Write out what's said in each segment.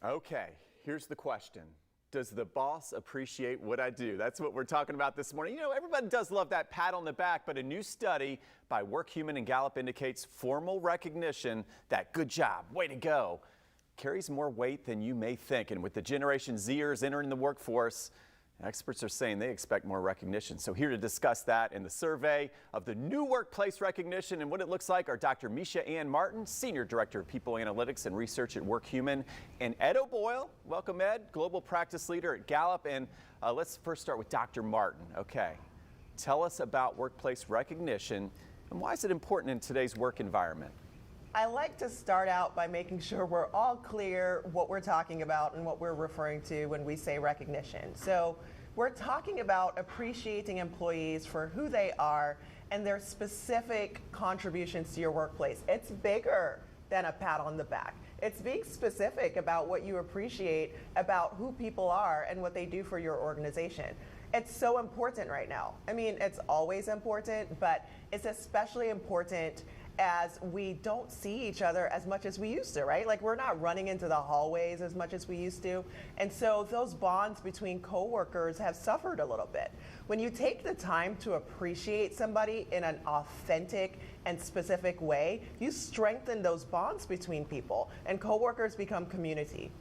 Okay, here's the question. Does the boss appreciate what I do? That's what we're talking about this morning. You know, everybody does love that pat on the back, but a new study by WorkHuman and Gallup indicates formal recognition, that good job, way to go, carries more weight than you may think. And with the Generation Zers entering the workforce, experts are saying they expect more recognition. So here to discuss that and the survey of the new workplace recognition and what it looks like are Dr. Misha Ann Martin, Senior Director of People Analytics and Research at WorkHuman, and Ed O'Boyle. Welcome, Ed, Global Practice Leader at Gallup. And let's first start with Dr. Martin. Okay, tell us about workplace recognition and why is it important in today's work environment? I like to start out by making sure we're all clear what we're talking about and what we're referring to when we say recognition. So we're talking about appreciating employees for who they are and their specific contributions to your workplace. It's bigger than a pat on the back. It's being specific about what you appreciate about who people are and what they do for your organization. It's so important right now. I mean, it's always important, but it's especially important as we don't see each other as much as we used to, right? Like we're not running into the hallways as much as we used to. And so those bonds between coworkers have suffered a little bit. When you take the time to appreciate somebody in an authentic and specific way, you strengthen those bonds between people and coworkers become community.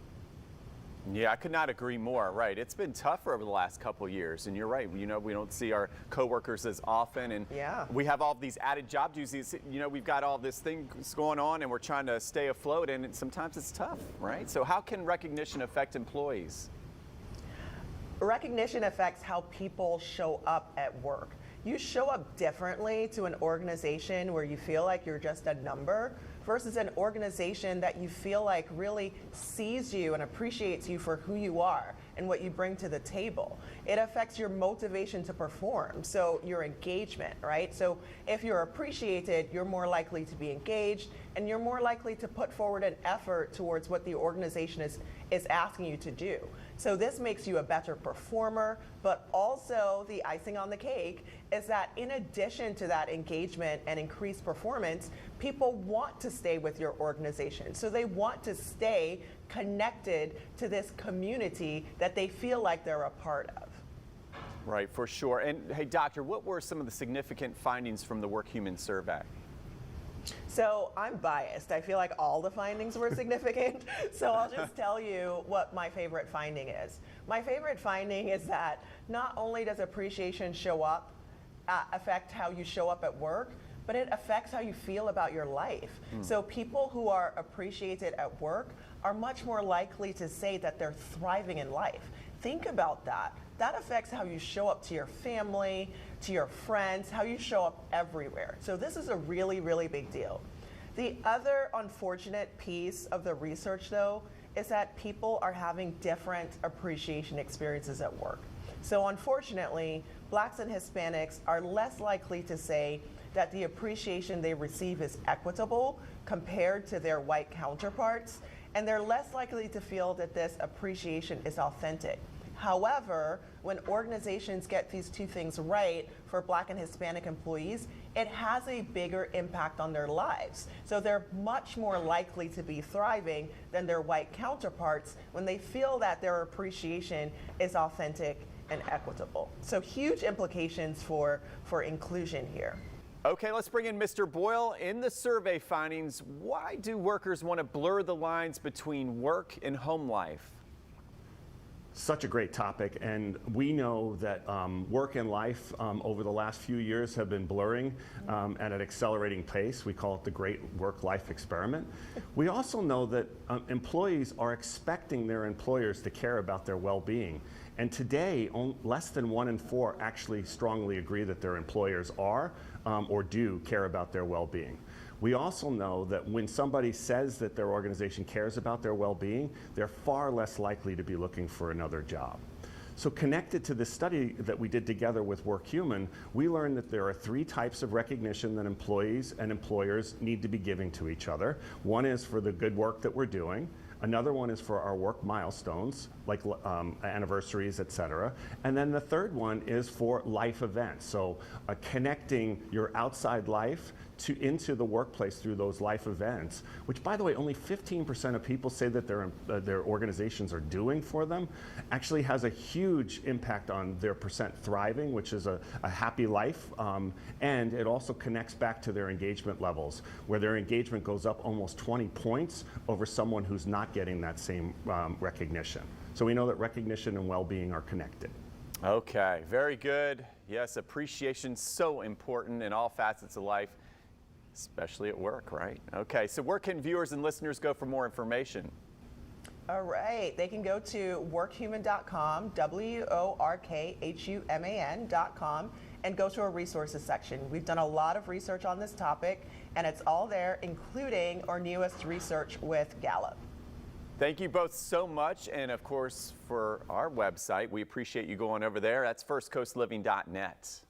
Yeah, I could not agree more. Right. It's been tougher over the last couple of years. And you're right. You know, we don't see our coworkers as often. And we have all these added job duties. You know, we've got all this things going on and we're trying to stay afloat. And sometimes it's tough. Right. So how can recognition affect employees? Recognition affects how people show up at work. You show up differently to an organization where you feel like you're just a number versus an organization that you feel like really sees you and appreciates you for who you are and what you bring to the table. It affects your motivation to perform, so your engagement, right? So if you're appreciated, you're more likely to be engaged and you're more likely to put forward an effort towards what the organization is asking you to do. So this makes you a better performer, but also the icing on the cake is that in addition to that engagement and increased performance, people want to stay with your organization. So they want to stay connected to this community that they feel like they're a part of. Right, for sure. And hey, doctor, what were some of the significant findings from the WorkHuman survey? So I'm biased. I feel like all the findings were significant. So I'll just tell you what my favorite finding is. My favorite finding is that not only does appreciation show up, affect how you show up at work, but it affects how you feel about your life. So people who are appreciated at work are much more likely to say that they're thriving in life. Think about that. That affects how you show up to your family, to your friends, how you show up everywhere. So this is a really, really big deal. The other unfortunate piece of the research, though, is that people are having different appreciation experiences at work. So unfortunately, Blacks and Hispanics are less likely to say that the appreciation they receive is equitable compared to their white counterparts, and they're less likely to feel that this appreciation is authentic. However, when organizations get these two things right for Black and Hispanic employees, it has a bigger impact on their lives. So they're much more likely to be thriving than their white counterparts when they feel that their appreciation is authentic and equitable. So huge implications for inclusion here. Okay, let's bring in Mr. Boyle. In the survey findings, why do workers want to blur the lines between work and home life? Such a great topic, and we know that work and life over the last few years have been blurring at an accelerating pace. We call it the great work-life experiment. We also know that employees are expecting their employers to care about their well-being. And today, less than 1 in 4 actually strongly agree that their employers are or do care about their well-being. We also know that when somebody says that their organization cares about their well-being, they're far less likely to be looking for another job. So connected to this study that we did together with WorkHuman, we learned that there are 3 types of recognition that employees and employers need to be giving to each other. One is for the good work that we're doing. Another one is for our work milestones, like anniversaries, et cetera. And then the third one is for life events. So connecting your outside life into the workplace through those life events, which, by the way, only 15% of people say that their organizations are doing for them, actually has a huge impact on their percent thriving, which is a happy life, and it also connects back to their engagement levels, where their engagement goes up almost 20 points over someone who's not getting that same recognition. So we know that recognition and well-being are connected. Okay, very good. Yes, appreciation so important in all facets of life, especially at work, right? Okay, so where can viewers and listeners go for more information? All right, they can go to workhuman.com, workhuman.com, and go to our resources section. We've done a lot of research on this topic, and it's all there, including our newest research with Gallup. Thank you both so much. And of course, for our website, we appreciate you going over there. That's firstcoastliving.net.